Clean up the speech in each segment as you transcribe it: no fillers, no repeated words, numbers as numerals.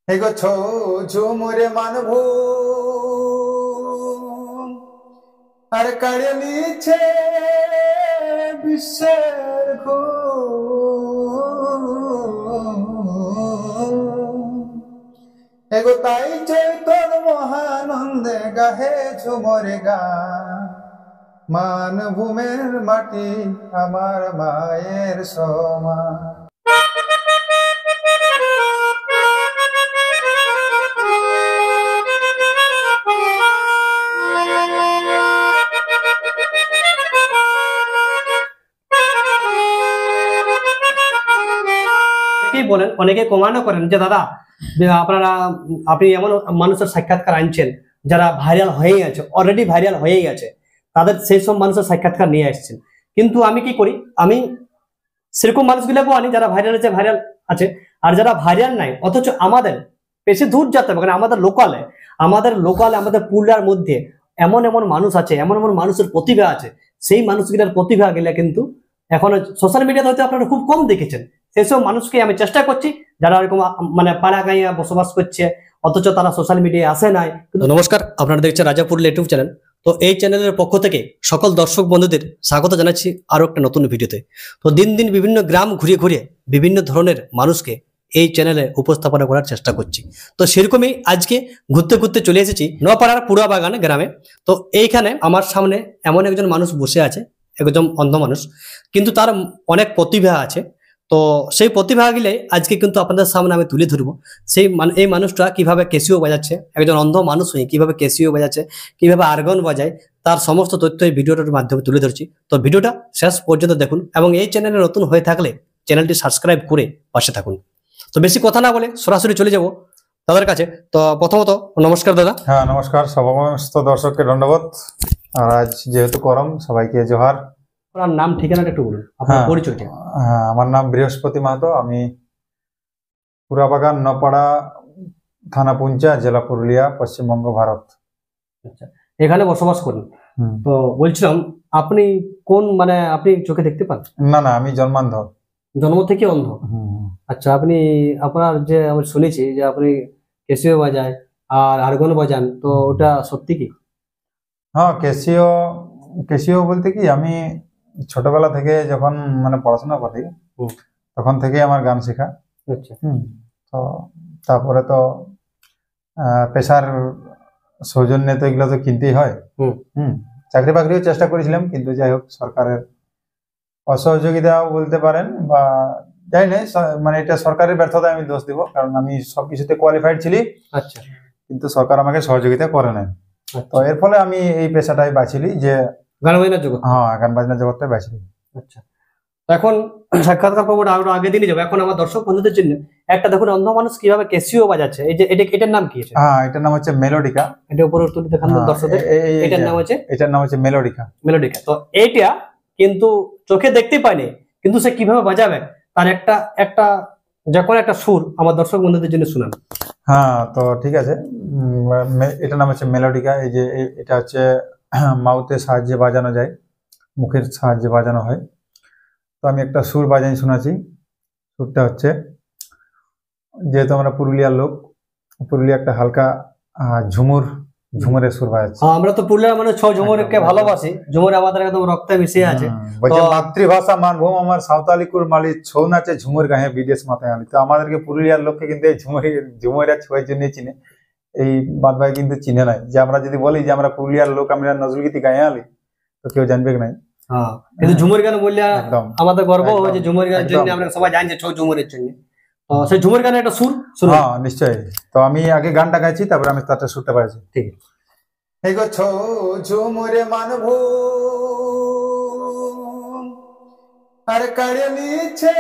এগো ছো ঝুমুরে মানভূ আর কাড়ে নিচ্ছে বিশ্বের এগো তাই চৈতন মহানন্দে গাহে ঝুমরে গান মানভূমের মাটি আমার মায়ের সমান। বলেন অনেকে কমান্ডও করেন যে দাদা আপনারা আপনি এমন মানুষের সাক্ষাৎকার আনছেন যারা ভাইরাল হয়েই আছে, অলরেডি ভাইরাল হয়েই আছে, তাদের সেই সব মানুষের সাক্ষাৎকার নিয়ে আসছেন। কিন্তু আমি কি করি, আমি সেরকম মানুষগুলোকে আনি যারা ভাইরাল আছে, আর যারা ভাইরাল নাই অথচ আমাদের বেশি দূর যেতে হবে, কারণ আমাদের লোকালে আমাদের পুরুলিয়ার মধ্যে এমন এমন মানুষ আছে, এমন এমন মানুষের প্রতিভা আছে, সেই মানুষগুলোর প্রতিভা গেলে কিন্তু এখন সোশ্যাল মিডিয়াতে হয়তো আপনারা খুব কম দেখেছেন। সেসব মানুষকে আমি চেষ্টা করছি যারা এরকম মানে পাড়া গাঁয়া বসবাস করছে অথচ তারা সোশ্যাল মিডিয়ায় আসে নাই। নমস্কার, আপনারা দেখছেন রাজাপুর ইউটিউব চ্যানেল। তো এই চ্যানেলের পক্ষ থেকে সকল দর্শক বন্ধুদের স্বাগত জানাচ্ছি আরো একটা নতুন ভিডিওতে। তো দিন দিন বিভিন্ন গ্রাম ঘুরিয়ে ঘুরিয়ে বিভিন্ন ধরনের মানুষকে এই চ্যানেলে উপস্থাপনা করার চেষ্টা করছি। তো সেরকমই আজকে ঘুরতে ঘুরতে চলে এসেছি নোয়াপাড়ার পুরা বাগান গ্রামে। তো এইখানে আমার সামনে এমন একজন মানুষ বসে আছে, একজন অন্ধ মানুষ, কিন্তু তার অনেক প্রতিভা আছে। তো সেই প্রতিভাগুলো আজকে কিন্তু আপনাদের সামনে আমি তুলে ধরবো। এই মানুষটা কিভাবে ক্যাসিও বাজাচ্ছে, একজন অন্ধ মানুষ হয়ে কিভাবে ক্যাসিও বাজাচ্ছে, কিভাবে আর্গন বাজায়, তার সমস্ত তথ্য এই ভিডিওটার মাধ্যমে তুলে ধরছি। তো ভিডিওটা শেষ পর্যন্ত দেখুন এবং এই চ্যানেলে নতুন হয়ে থাকলে চ্যানেলটি সাবস্ক্রাইব করে পাশে থাকুন। তো বেশি কথা না বলে সরাসরি চলে যাব দাদার কাছে। তো প্রথমত নমস্কার দাদা। হ্যাঁ নমস্কার, সমস্ত দর্শককে ধন্যবাদ। আর আজ যেহেতু করম, সবাইকে জোহার। আপনার নাম ঠিকানাটা একটু বলুন, আপনার পরিচয়টা। হ্যাঁ, আমার নাম বৃহস্পতি মাহাতো, আমি পুরাবাগান নপাড়া, থানা পুঞ্চা, জেলা পুরুলিয়া, পশ্চিমবঙ্গ, ভারত। আচ্ছা, এখানে বসবাস করেন। তো বলছিলাম আপনি কোন মানে আপনি চোখে দেখতে পান? না না, আমি জন্মান্ধ, জন্ম থেকে অন্ধ। আচ্ছা, আপনি আপনার যে আমি শুনেছি যে আপনি ক্যাসিও বাজায় আর আর্গন বাজান, তো ওটা সত্যি কি? হ্যাঁ, ক্যাসিও ক্যাসিও বলতে কি, আমি ছোটবেলা থেকে যখন মানে পড়াশোনা করি তখন থেকে আমার গান শেখা। আচ্ছা। তো তারপরে তো পেশার সৌজন্যে তো এগুলো তো কিনতেই হয়। চাকরি বাকরিও চেষ্টা করেছিলাম, কিন্তু যাই হোক সরকারের অসহযোগিতাও বলতে পারেন, বা যাই না, মানে এটা সরকারের ব্যর্থতা আমি দোষ দিব, কারণ আমি সবকিছুতে কোয়ালিফাইড ছিলি। আচ্ছা। কিন্তু সরকার আমাকে সহযোগিতা করে নাই। তো এর ফলে আমি এই পেশাটাই বাছিলি, যে গান বাজনার জগৎ। হ্যাঁ, গান বাজনার জগৎটাই বাছিলি। আচ্ছা, এখন সাক্ষাৎকার পর্বটা আরো আগে দিনে যাবো। এখন আমার দর্শক বন্ধুদের জন্য একটা দেখুন অন্ধ মানুষ কিভাবে ক্যাসিও বাজাচ্ছে। এই যে এটার নাম কি? হ্যাঁ, এটার নাম হচ্ছে মেলোডিকা। এটা উপরে তুলে দেখান দর্শকদের। এটার নাম হচ্ছে মেলোডিকা। মেলোডিকা। তো এইটা কিন্তু চোখে দেখতে পাইনি, কিন্তু সে কিভাবে বাজাবে তার একটা যখন একটা সুর আমার দর্শক বন্ধুদের জন্য শুনান। হ্যাঁ, তো ঠিক আছে, এটার নাম হচ্ছে মেলোডিকা। এই যে এটা হচ্ছে মাউথের সাহায্যে বাজানো যায়, মুখের সাহায্যে বাজানো হয়। তো আমি একটা সুর বাজাই শোনাচ্ছি। সুরটা হচ্ছে, যেহেতু আমরা পুরুলিয়ার লোক, পুরুলিয়া একটা হালকা ঝুমুরের সুর বাজাচ্ছি। আমরা তো পুরুলিয়ার মানে ঝুমুরকে ভালোবাসি, ঝুমুর আমাদের একদম রক্তে মিশে আছে। বলছে মাতৃভাষা মানভূম আমার সাঁওতালিকুর মালি, ছৌ নাচে ঝুমুর গায়ে বিদেশ মাথায় আলি। তো আমাদেরকে পুরুলিয়ার লোককে কিন্তু এই ঝুমুরের ছোঁয়ার জন্যই চিনে, এই বাদ বাকি কিন্তু চিনে নাই। যে আমরা যদি বলি যে আমরা পুরুলিয়ার লোক, আমরা নজরুল গীতি গায়ে আলি, তো কেউ জানবে নাই। কিন্তু ঝুমুর গান বললে আমাদের গর্ব হয় যে ঝুমুর গানের জন্য আমরা সবাই জানি যে ছৌ ঝুমুরের জন্য। তো সেই ঝুমুর গানের একটা সুর। হ্যাঁ নিশ্চয়ই। তো আমি আগে গানটা গাইছি, তারপরে আমি তারটা সুরটা পাইছি। ঠিক আছে। এগো ছো ঝুমুরে মানভূ আর কাড়ে নিচ্ছে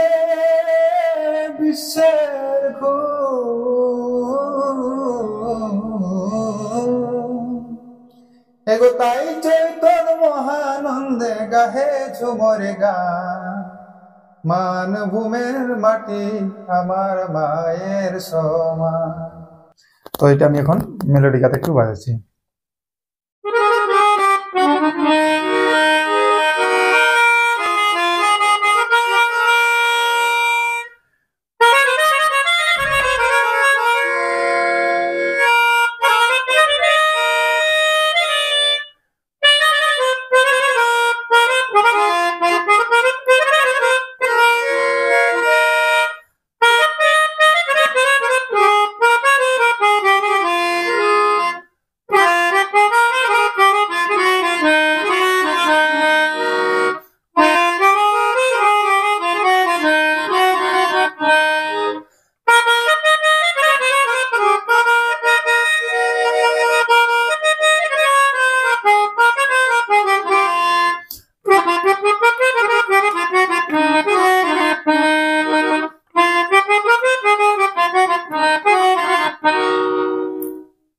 বিশ্বের এগো তাই চৈতন মহানন্দে গাহে ঝুমরে গান মানভূমের মাটি আমার মায়ের সমান। তো এটা আমি এখন মেলোডিকাতে একটু বাজাচ্ছি।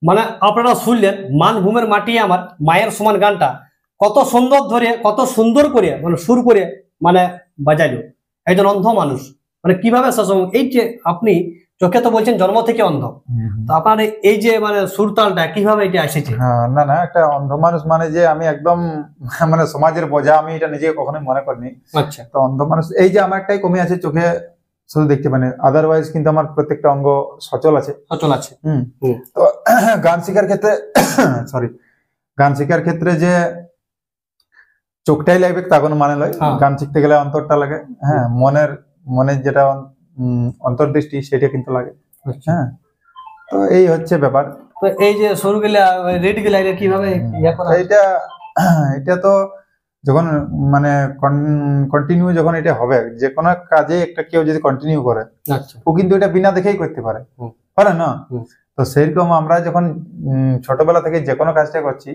মানে আপনারা শুনলেন মানভূমের মাটি আমার মায়ের সমান গানটা কত সুন্দর করে মানে সুর করে মানে বাজাইলো একজন অন্ধ মানুষ। মানে কিভাবে এই যে আপনি চোখে তো বলছেন জন্ম থেকে অন্ধ, তো আপনার এই যে মানে সুরতালটা কিভাবে এটা এসেছে? হ্যাঁ, না না, একটা অন্ধ মানুষ মানে যে আমি একদম মানে সমাজের বোঝা, আমি এটা নিজেকে কখনোই মনে করিনি। আচ্ছা, তো অন্ধ মানুষ এই যে আমার একটাই কমে আছে, চোখে শুধু দেখতে পানি, আদারওয়াইজ কিন্তু আমার প্রত্যেকটা অঙ্গ সচল আছে। সচল আছে। তো গান শেখার ক্ষেত্রে সরি, গান শেখার ক্ষেত্রে যে চোখটাই লাগবে তা কোনো মানে নয়। গান শিখতে গেলে অন্তরটা লাগে। হ্যাঁ, মনের যেটা অন্তর্দৃষ্টি সেটা কিন্তু লাগে। হ্যাঁ, তো এই হচ্ছে ব্যাপার। তো এই যে সুরগুলা রেড গুলা কিভাবে এটা তো যখন মানে কন্টিনিউ যখন এটা হবে, যে কোনো কাজে একটা কেউ যদি কন্টিনিউ করে, ও কিন্তু এটা বিনা দেখেই করতে পারে, পারে না? তো সেইরকম আমরা যখন ছোটবেলা থেকে যে কোনো কাজটা করছি,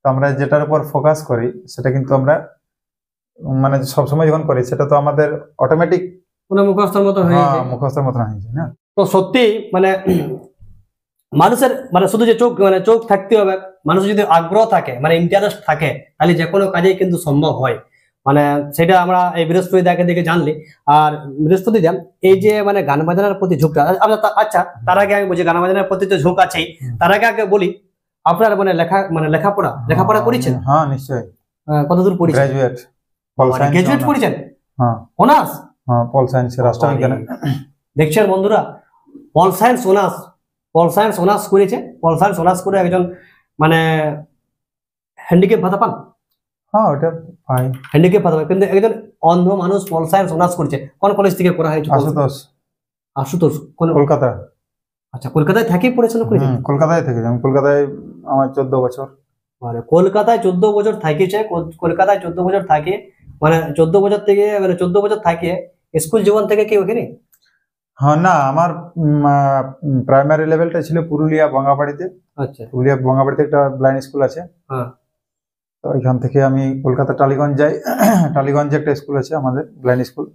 তো আমরা যেটার উপর ফোকাস করি সেটা কিন্তু আমরা মানে সবসময় যখন করি সেটা তো আমাদের অটোমেটিক মুখস্থের মতো হয়ে যায়। মুখস্থের মতো হয়ে যায় না? তো সত্যি মানে মানুষের মানে শুধু যে চোখ থাকতে হবে, মানুষের যদি আগ্রহ থাকে মানে ইন্টারেস্ট থাকে, তাহলে যে কোনো কাজেই কিন্তু সম্ভব হয়। মানে সেটা আমরা এই বৃহস্পতি দাকে দেখে জানলি। আর বৃহস্পতি দা এই যে মানে গান বাজনার প্রতি ঝোঁকটা, আচ্ছা তার আগে আমি বলছি গান বাজনার প্রতি তো ঝোঁক আছেই, তার আগে বলি আপনার মানে লেখাপড়া করেছেন? হ্যাঁ, নিশ্চয়ই। কতদূর পড়েছেন? গ্রাজুয়েট করেছেন? হ্যাঁ, অনার্স? হ্যাঁ, পল সায়েন্স, রাষ্ট্রবিজ্ঞানে। দেখছেন বন্ধুরা, পল সায়েন্স অনার্স করেছে। পল সায়েন্স অনার্স করে একজন মানে হ্যান্ডিক্যাপ ভাতা পান। হ্যাঁ, ওটা পাই, হ্যান্ডিক্যাপ ভাতা পায়, কিন্তু একজন অন্ধ মানুষ পল সায়েন্স অনার্স করেছে। কোন কলেজ থেকে করা হয়েছে? আশুতোষ কলকাতা। আচ্ছা, কলকাতায় থেকেই পড়েছেন? কলকাতায় থেকে, আমি কলকাতায় আমার 14 বছর। মানে কলকাতায় 14 বছর থাকিছে। কলকাতায় 14 বছর থাকে, মানে 14 বছর থেকে মানে 14 বছর থাকে স্কুল জীবন থেকে কি ওখানে? হ্যাঁ, না, আমার প্রাইমারি লেভেলটা ছিল পুরুলিয়া বঙ্গাবাড়িতে। আচ্ছা, পুরুলিয়া বঙ্গাবাড়িতে একটা ব্লাইন্ড স্কুল আছে। হ্যাঁ, তো ওইখান থেকে আমি কলকাতা টালিগঞ্জ যাই। টালিগঞ্জে একটা স্কুল আছে আমাদের, blind school,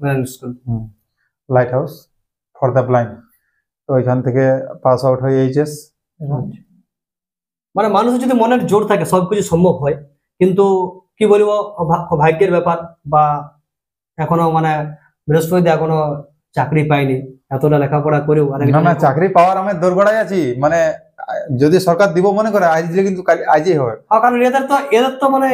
light house for the blind. তো ওইখান থেকে পাস আউট হয়ে এইচএস। মানে মানুষের যদি মনের জোর থাকে সবকিছু সম্ভব হয়, কিন্তু কি বলবো ভাগ্যের ব্যাপার। বা এখনো মানে বৃহস্পতি এখনো চাকরি পাইনি, এতটা লেখাপড়া করেও। না, চাকরি পাওয়ার আমি দোরগোড়ায় আছি। মানে যদি সরকার দিব মনে করে আজ দিলে কিন্তু আজই হবে। কারণ এদের তো মানে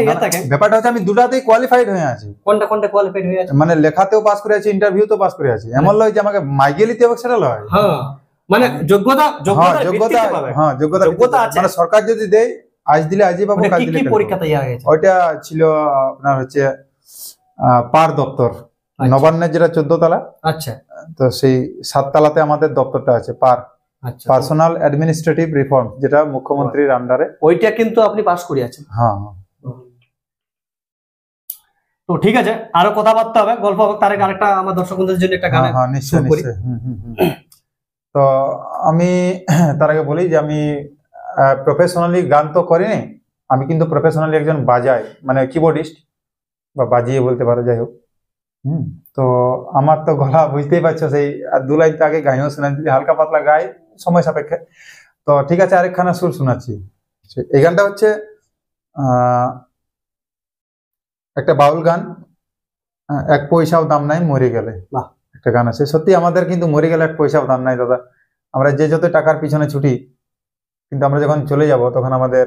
ব্যাপারটা হচ্ছে আমি দুটাতেই কোয়ালিফাইড হয়ে আছি। কোনটা কোয়ালিফাইড হয়ে আছে? মানে লেখাতেও পাস করে আছি, ইন্টারভিউতেও পাস করে আছি। এমন লয় যে আমাকে মাইগেলি দিতে হবে, সেটা লয়। হ্যাঁ, মানে যোগ্যতা আছে। মানে সরকার যদি দেয়, আজ দিলে আজই পাবো, কাল দিলে কাল। পরীক্ষা তৈরি হয়েছে ওইটা ছিল আপনার হচ্ছে পার দপ্তর, নবান্নের যেটা 14 তলা। আচ্ছা, তো সেই 7 তলাতে আমাদের দপ্তরটা আছে, পার্সোনাল অ্যাডমিনিস্ট্রেটিভ রিফর্ম, যেটা মুখ্যমন্ত্রীর আন্ডারে। ওইটা কিন্তু আপনি পাস করে আছেন। হ্যাঁ, তো ঠিক আছে, আরো কথাবার্তা হবে, গল্প হবে। তার আগে আরেকটা আমার দর্শক বন্ধুদের জন্য একটা গান। হ্যাঁ, নিশ্চয়ই। তো আমি তার আগে বলি যে আমি প্রফেশনালি গান তো করিনি, আমি কিন্তু প্রফেশনালি একজন বাজাই, মানে কিবোর্ডিস্ট বা বাজিয়ে বলতে পারো, যাই হোক। তো আমার তো গলা বুঝতেই পারছো, সেই 2 লাইন তো আগে গাইও শোনাচ্ছি, হালকা পাতলা গাই সময় সাপেক্ষে। তো ঠিক আছে, আরেকখানা সুর শোনাচ্ছি। এই গানটা হচ্ছে একটা বাউল গান, এক পয়সাও দাম নাই মরে গেলে। একটা গান আছে, সত্যি আমাদের কিন্তু মরে গেলে এক পয়সাও দাম নাই দাদা। আমরা যে যত টাকার পিছনে ছুটি, কিন্তু আমরা যখন চলে যাব তখন আমাদের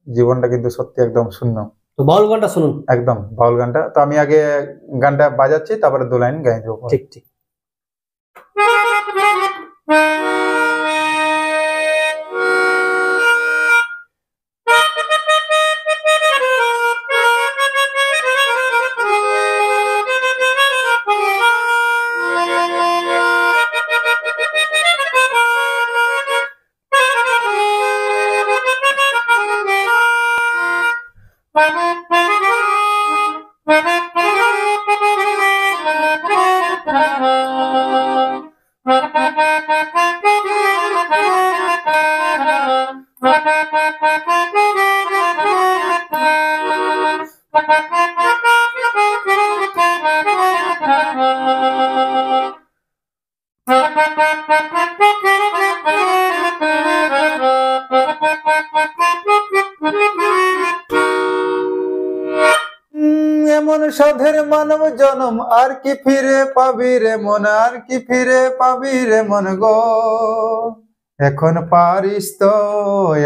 জীবনটা কিন্তু সত্যি একদম শূন্য। তো বাউল গানটা শুনুন, একদম বাউল গানটা। তো আমি আগে গানটা বাজাচ্ছি, তারপরে 2 লাইন গাই দেবো। ঠিক ঠিক। সাধের মানব জনম আর কি ফিরে পাবি রে মন, আর কি ফিরে পাবি রে মন গো। এখন পারিস তো,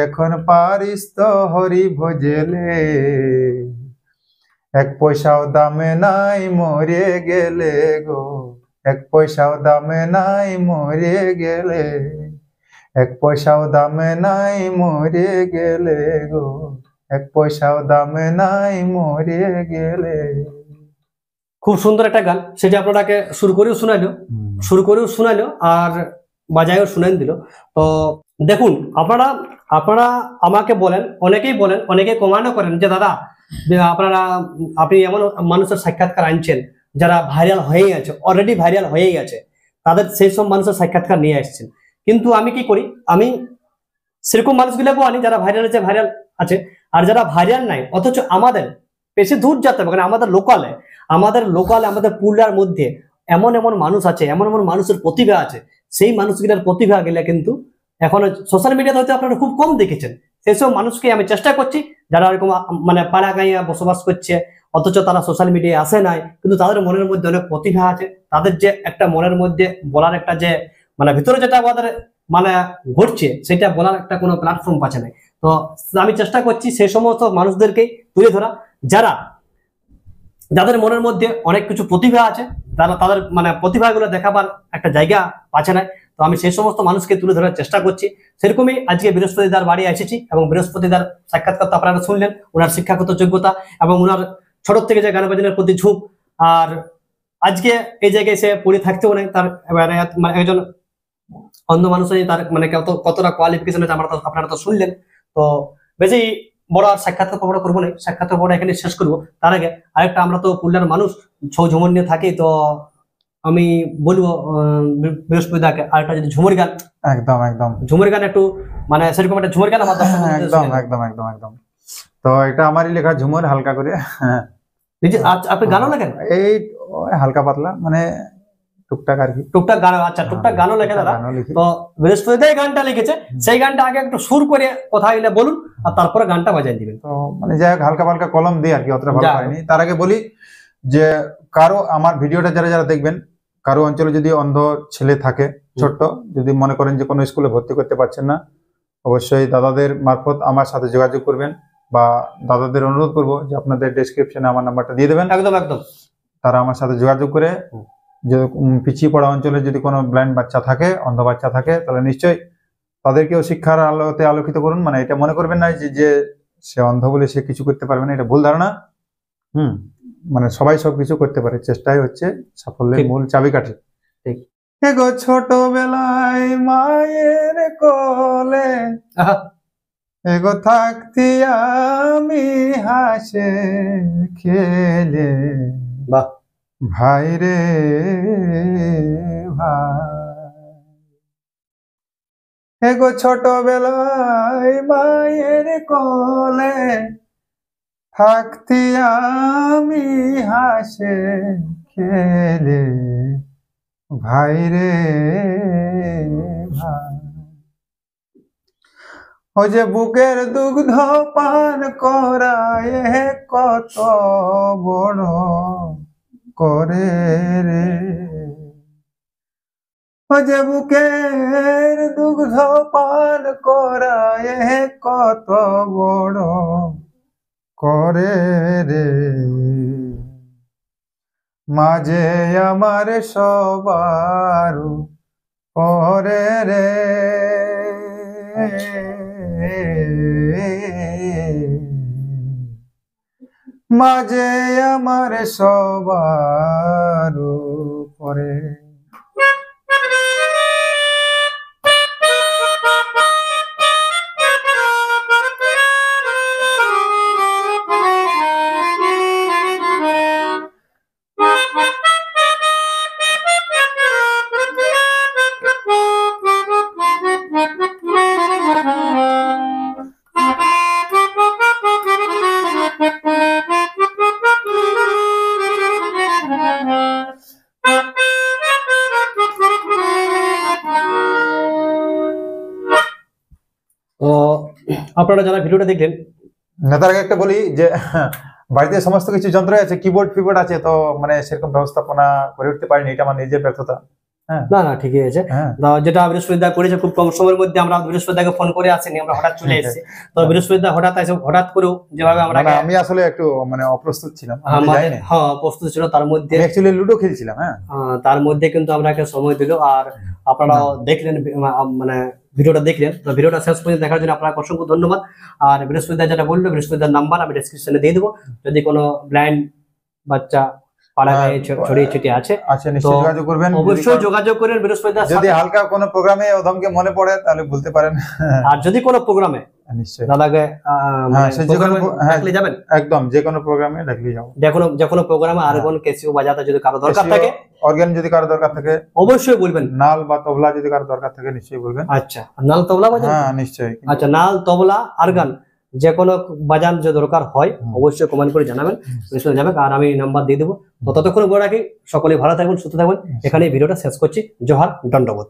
এখন পারিস তো হরি ভজলে, এক পয়সাও দামে নাই মরে গেলে গো, এক পয়সাও দামে নাই মরে গেলে, এক পয়সাও দামে নাই মরে গেলে গো, এক পয়সাও দামে নাই মরে গেলে। খুব সুন্দর একটা গান, সেটা আপনাকে শুরু করেও শোনাইলো আর বাজায়ও শুনাই দিল। তো দেখুন, আপনারা আপনারা আমাকে বলেন, অনেকেই বলেন, অনেকে কমান্ডও করেন যে দাদা আপনি এমন মানুষের সাক্ষাৎকার আনছেন যারা ভাইরাল হয়েই আছে, অলরেডি ভাইরাল হয়েই আছে, তাদের সেই সব মানুষের সাক্ষাৎকার নিয়ে আসছেন। কিন্তু আমি কি করি, আমি সেরকম মানুষগুলোকেও আনি যারা ভাইরাল আছে, আর যারা ভাইরাল নাই অথচ আমাদের বেশি দূর যেতে হবে, কারণ আমাদের লোকালে আমাদের পুরুলিয়ার মধ্যে এমন এমন মানুষ আছে, এমন এমন মানুষের প্রতিভা আছে, সেই মানুষগুলোর প্রতিভা গেলে কিন্তু এখন সোশ্যাল মিডিয়াতে হয়তো আপনারা খুব কম দেখেছেন। সেই সব মানুষকে আমি চেষ্টা করছি যারা এরকম মানে পাড়া গাঁয়ে বসবাস করছে, অথচ তারা সোশ্যাল মিডিয়ায় আসে নাই, কিন্তু তাদের মনের মধ্যে অনেক প্রতিভা আছে, তাদের যে একটা মনের মধ্যে বলার একটা যে মানে ভিতরে যেটা আমাদের মানে ঘটছে সেটা বলার একটা কোনো প্ল্যাটফর্ম পাচ্ছে না। তো আমি চেষ্টা করছি সেই সমস্ত মানুষদেরকে তুলে ধরা, যাদের মনের মধ্যে অনেক কিছু প্রতিভা আছে, তাদের মানে প্রতিভাগুলো দেখাবার একটা জায়গা পাচ্ছে না। তো আমি সেই সমস্ত মানুষকে তুলে ধরার চেষ্টা করছি। সেরকমই আজকে বৃহস্পতিদার বাড়ি এসেছি এবং বৃহস্পতিদার সাক্ষাৎকার তো আপনারা শুনলেন, ওনার শিক্ষাগত যোগ্যতা এবং ওনার ছোট থেকে যে গান বাজনার প্রতি ঝোঁক, আর আজকে এই জায়গায় সে পড়ে থাকতেও নেই, তার মানে একজন অন্ধ মানুষ তার মানে কতটা কোয়ালিফিকেশন আছে আপনারা তো শুনলেন। তো বেশি বড় আর সাক্ষাৎকার পর্বটা করবো না, সাক্ষাৎকার পর্বটা এখানে শেষ করবো। তার আগে আরেকটা, আমরা তো পুরুলিয়ার মানুষ, ছৌ ঝুমুর নিয়ে থাকি, তো আমি বলবো বৃহস্পতিদাকে আরেকটা যদি ঝুমুর গান, একদম একদম ঝুমুর গান একটু মানে সেরকম একটা ঝুমুর গান আমার একদম একদম একদম একদম। তো এটা আমারই লেখা ঝুমুর, হালকা করে। আপনি গানও লেখেন? এই হালকা পাতলা মানে টুকটাক আর কি, টুকটাক গান। আচ্ছা, টুকটাক গানও লেখে দাদা। তো বৃহস্পতিদাই গানটা লিখেছে, সেই গানটা আগে একটু সুর করে কথা হইলে বলুন, আর তারপরে গানটা বাজাই দিবেন। তো মানে যাই হোক, হালকা পালকা কলম দিয়ে আর কি, অতটা ভালো হয়নি। তার আগে বলি যে কারো আমার ভিডিওটা যারা যারা দেখবেন, কারো অঞ্চলে যদি অন্ধ ছেলে থাকে ছোট্ট, যদি মনে করেন যে কোনো স্কুলে ভর্তি করতে পারছেন না, অবশ্যই দাদাদের মারফত আমার সাথে যোগাযোগ করবেন, বা দাদাদের অনুরোধ করবো যে আপনাদের ডেসক্রিপশনে আমার নাম্বারটা দিয়ে দেবেন। একদম একদম। তারা আমার সাথে যোগাযোগ করে, যে পিছিয়ে পড়া অঞ্চলে যদি কোনো ব্লাইন্ড বাচ্চা থাকে, অন্ধ বাচ্চা থাকে, তাহলে নিশ্চয়ই তাদেরকেও শিক্ষার আলোতে আলোকিত করুন। মানে এটা মনে করবেন না যে সে অন্ধ বলে সে কিছু করতে পারবে না, এটা ভুল ধারণা। মানে সবাই সবকিছু করতে পারে, চেষ্টাই হচ্ছে সাফল্যের মূল চাবিকাঠি। ঠিক। এগো ছোটবেলায় মায়ের কোলে, এগো থাকতি আমি হাসে খেলে, বাহ ভাই রে ভাই, এগো ছোটবেলায় মায়ের কোলে, থাকতি আমি হাসে খেলে, ভাই রে ভাই, ও যে বুকের দুগ্ধ পান করায় কত বড় করে রে, ও যে বুকের দুগ্ধ পান করায় কত বড় করে রে, মাঝে আমার সবার পরে রে, মাঝে আমার সবার পরে। তো আপনারা যারা ভিডিওটা দেখলেন, তার আগে একটা বলি যে বাড়িতে সমস্ত কিছু যন্ত্রই আছে, কিবোর্ড ফিবোর্ড আছে, তো মানে সেরকম ব্যবস্থাপনা করে উঠতে পারিনি, এটা আমার নিজের ব্যর্থতা। হ্যাঁ না না ঠিকই আছে। হ্যাঁ তো যেটা বৃহস্পতিদা করেছে খুব কম সময়ের মধ্যে, আমরা বৃহস্পতিদাকে ফোন করে আসিনি, আমরা হঠাৎ চলে এসেছি। তো বৃহস্পতিদা হঠাৎ করেও যেভাবে আমরা না, আমি আসলে একটু মানে অপ্রস্তুত ছিলাম, আমি যাইনি। হ্যাঁ প্রস্তুত ছিল, তার মধ্যে অ্যাকচুয়ালি লুডো খেলছিলাম। হ্যাঁ তার মধ্যে কিন্তু আপনাকে সময় দিল, আর আপনারা দেখলেন মানে ভিডিওটা দেখলেন। তো ভিডিওটা শেষ পর্যন্ত দেখার জন্য আপনাকে অসংখ্য ধন্যবাদ। আর বৃহস্পতিদা যেটা বললো, বৃহস্পতিদার নাম্বার আমি ডেসক্রিপশনে দিয়ে দেবো। যদি কোনো ব্লাইন্ড বাচ্চা পাড়া গায়ে ছড়িয়ে ছিটিয়ে আছে, আচ্ছা নিশ্চয়ই যোগাযোগ করবেন, অবশ্যই যোগাযোগ করেন বৃহস্পতিদার যদি সাথে। হালকা কোনো প্রোগ্রামে ওদমকে মনে পড়ে তাহলে বলতে পারেন। আর যদি কোনো প্রোগ্রামে নিশ্চয়ই দাদাকে সে যে কোনো ডাকলে যাবেন, একদম যে কোনো প্রোগ্রামে ডাকলে যাবো। যে কোনো প্রোগ্রামে আরগন ক্যাসিও বাজাতে যদি কারো দরকার থাকে, অর্গান যদি কারো দরকার থাকে অবশ্যই বলবেন। নাল বা তবলা যদি কারো দরকার থাকে নিশ্চয়ই বলবেন। আচ্ছা নাল তবলা বাজান? হ্যাঁ নিশ্চয়ই। আচ্ছা নাল তবলা আরগান যে কোনো বাজান যে দরকার হয় অবশ্যই কমেন্ট করে জানাবেন, যাবেন। আর আমি নাম্বার দিয়ে দেবো। তো ততক্ষণ বলে রাখি, সকলে ভালো থাকবেন, সুস্থ থাকবেন। এখানে ভিডিওটা শেষ করছি। জোহার, দণ্ডবোধ।